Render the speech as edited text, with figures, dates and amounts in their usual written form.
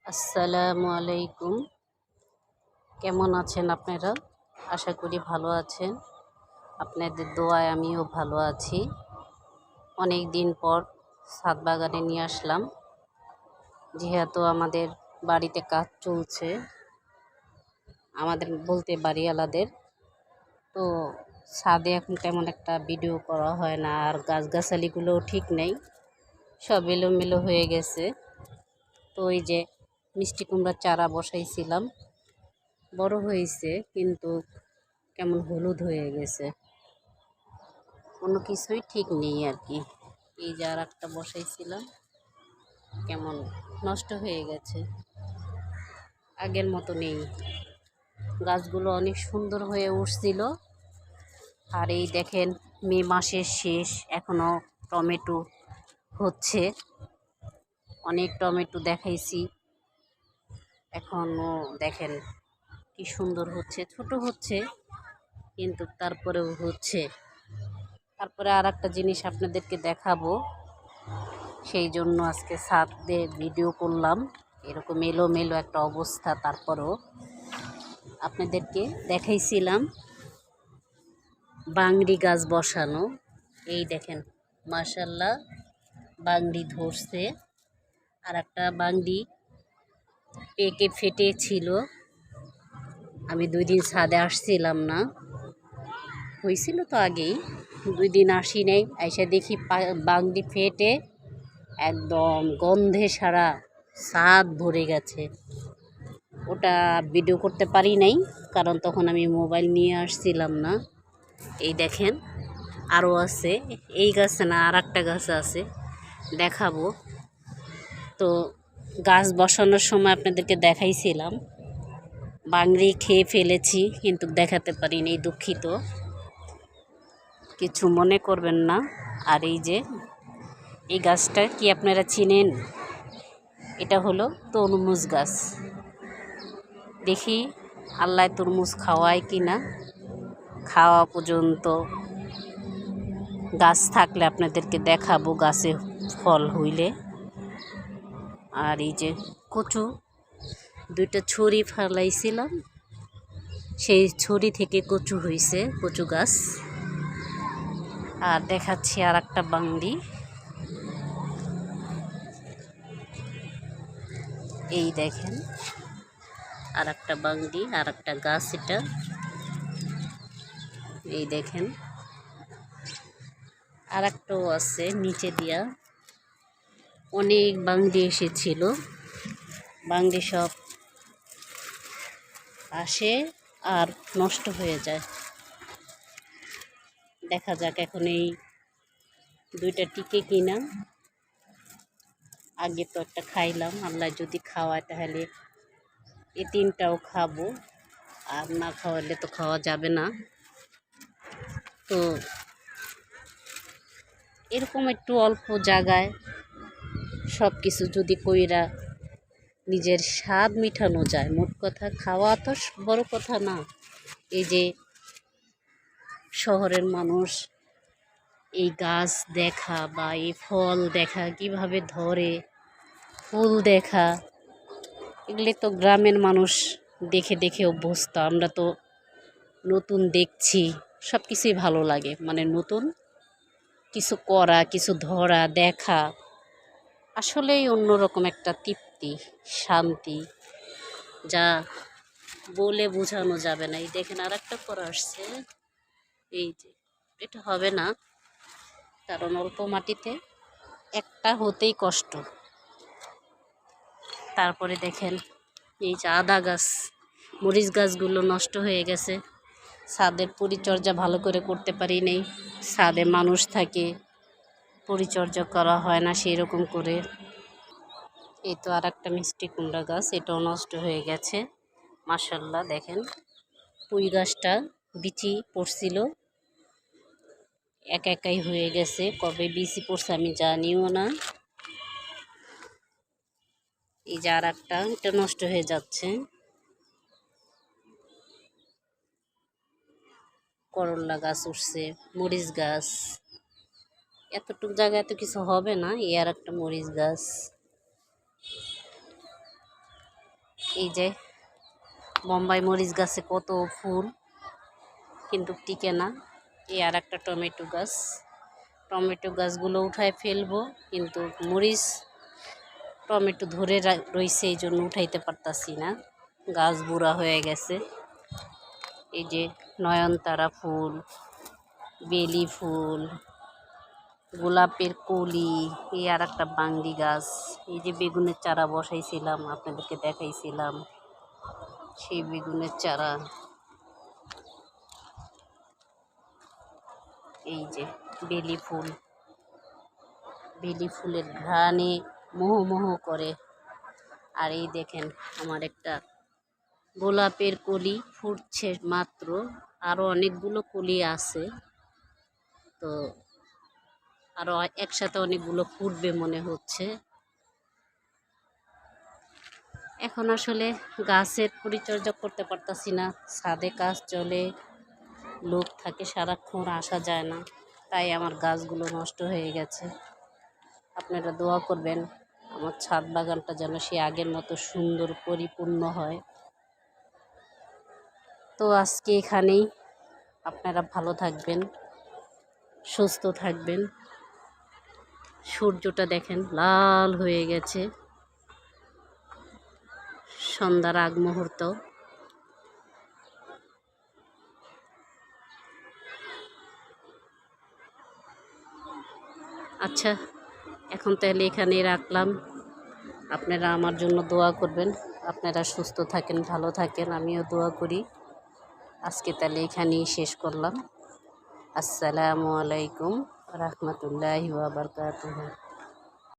আসসালামু আলাইকুম। কেমন আছেন আপনারা? আশা করি ভালো আছেন। আপনাদের দোয়ায় আমিও ভালো আছি। অনেক দিন পর ছাদ বাগানে নিয়ে আসলাম, যেহেতু আমাদের বাড়িতে কাজ চলছে, আমাদের বলতে বাড়িওয়ালাদের। তো ছাদে এখন তেমন একটা ভিডিও করা হয় না, আর গাছগাছালিগুলোও ঠিক নেই, সব এলোমেলো হয়ে গেছে। তো ওই যে মিষ্টি কুমড়ার চারা বসাইছিলাম, বড় হয়েছে কিন্তু কেমন হলুদ হয়ে গেছে, কোনো কিছুই ঠিক নেই আর কি। এই যে আর একটা বসাইছিলাম, কেমন নষ্ট হয়ে গেছে, আগের মতো নেই। গাছগুলো অনেক সুন্দর হয়ে উঠছিল। আর এই দেখেন, মে মাসের শেষ, এখনো টমেটো হচ্ছে। অনেক টমেটো দেখাইছি, এখনও দেখেন কি সুন্দর হচ্ছে, ছোট হচ্ছে কিন্তু তারপরেও হচ্ছে। তারপরে আর একটা জিনিস আপনাদেরকে দেখাবো, সেই জন্য আজকে ছাদে ভিডিও করলাম। এরকম এলোমেলো একটা অবস্থা, তারপরও আপনাদেরকে দেখাইছিলাম বাংড়ি গাছ বসানো। এই দেখেন, মাশাল্লাহ বাংড়ি ধরছে। আর একটা বাংড়ি পেকে ফেটে ছিল, আমি 2 দিন ছাদে আসছিলাম না, হয়েছিল তো আগেই, 2 দিন আসি নাই, এসে দেখি বাংড়ি ফেটে একদম গন্ধে সারা ছাদ ভরে গেছে। ওটা ভিডিও করতে পারি নাই, কারণ তখন আমি মোবাইল নিয়ে আসছিলাম না। এই দেখেন আরও আছে, এই গাছে না আর একটা গাছ আছে, দেখাবো। তো গাছ বসানোর সময় আপনাদেরকে দেখাইছিলাম, বাংড়ি খেয়ে ফেলেছি কিন্তু দেখাতে পারিনি, দুঃখিত, কিছু মনে করবেন না। আর এই যে এই গাছটা কি আপনারা চিনেন? এটা হলো তরমুজ গাছ। দেখি আল্লাহ তরমুজ খাওয়ায় কি না, খাওয়া পর্যন্ত গাছ থাকলে আপনাদেরকে দেখাবো, গাছে ফল হইলে। আর এই যে কচু, 2টা ছড়ি ফেলাইছিলাম, সেই ছড়ি থেকে কচু হয়েছে, কচু গাছ। আর দেখাচ্ছি আর একটা বাংড়ি, এই দেখেন আর একটা বাংড়ি, আর একটা গাছ, এটা এই দেখেন আর একটাও আছে নিচে দিয়া। অনেক বাংড়ি এসেছিল, বাংড়ি সব আসে আর নষ্ট হয়ে যায়। দেখা যাক এখন এই 2টা টিকে কিনা। আগে তো একটা খাইলাম, আল্লাহ যদি খাওয়ায় তাহলে এই 3টাও খাবো, আর না খাওয়ালে তো খাওয়া যাবে না। তো এরকম একটু অল্প জায়গায় সব কিছু যদি কইরা নিজের স্বাদ মিটানো যায়, মোট কথা খাওয়া তো বড় কথা না। এই যে শহরের মানুষ এই গাছ দেখা বা এই ফল দেখা, কিভাবে ধরে, ফুল দেখা, এগুলি তো গ্রামের মানুষ দেখে দেখে অভ্যস্ত। আমরা তো নতুন দেখছি, সব কিছুই ভালো লাগে, মানে নতুন কিছু করা, কিছু ধরা, দেখা, আসলেই অন্যরকম একটা তৃপ্তি, শান্তি, যা বলে বোঝানো যাবে না। এই দেখেন আর একটা করা আসছে, এই যে এটা হবে না, কারণ অল্প মাটিতে একটা হতেই কষ্ট। তারপরে দেখেন এই যে আদা গাছ, মরিচ গাছগুলো নষ্ট হয়ে গেছে, ছাদের পরিচর্যা ভালো করে করতে পারি নাই। ছাদে মানুষ থাকে, পরিচর্যা করা হয় না সেই রকম করে। এই তো আর একটা মিষ্টি কুমড়া গাছ, এটাও নষ্ট হয়ে গেছে। মাশাল্লাহ দেখেন, পুঁই গাছটা বিচি পড়ছিল, একাই হয়ে গেছে, কবে বিচি পড়ছে আমি জানিও না। এই যে আর একটা, এটা নষ্ট হয়ে যাচ্ছে। করল্লা গাছ উঠছে, মরিচ গাছ, এতটুকু জায়গায় এত কিছু হবে না। এই আর একটা মরিচ গাছ, এই যে বোম্বাই মরিচ গাছে কত ফুল, কিন্তু টিকে না। এই আর একটা টমেটো গাছ, টমেটো গাছগুলো উঠায় ফেলবো, কিন্তু মরিচ টমেটো ধরে রয়েছে, এই জন্য উঠাইতে পারতাছি না, গাছ বুড়া হয়ে গেছে। এই যে নয়নতারা ফুল, বেলি ফুল, গোলাপের কলি, এই আর একটা বাঙ্গি গাছ। এই যে বেগুনের চারা বসাইছিলাম, আপনাদেরকে দেখাইছিলাম সেই বেগুনের চারা। এই যে বেলি ফুল, বেলি ফুলের ঘ্রাণে মোহ মোহ করে। আর এই দেখেন আমার একটা গোলাপের কলি ফুটছে মাত্র, আরও অনেকগুলো কলি আছে, তো আরও একসাথে অনেকগুলো ফুটবে মনে হচ্ছে। এখন আসলে গাছের পরিচর্যা করতে পারতাছি না, ছাদে কাজ চলে, লোক থাকে সারাক্ষণ, আসা যায় না, তাই আমার গাছগুলো নষ্ট হয়ে গেছে। আপনারা দোয়া করবেন আমার ছাদ বাগানটা যেন সে আগের মতো সুন্দর পরিপূর্ণ হয়। তো আজকে এখানেই, আপনারা ভালো থাকবেন, সুস্থ থাকবেন। সূর্যটা দেখেন লাল হয়ে গেছে, সন্ধ্যার আগ মুহূর্ত। আচ্ছা, এখন তাহলে এখানেই রাখলাম। আপনারা আমার জন্য দোয়া করবেন, আপনারা সুস্থ থাকেন, ভালো থাকেন, আমিও দোয়া করি। আজকে তাহলে এখানেই শেষ করলাম। আসসালামু আলাইকুম রহমতুল্লাহি ওয়া বারাকাতুহু।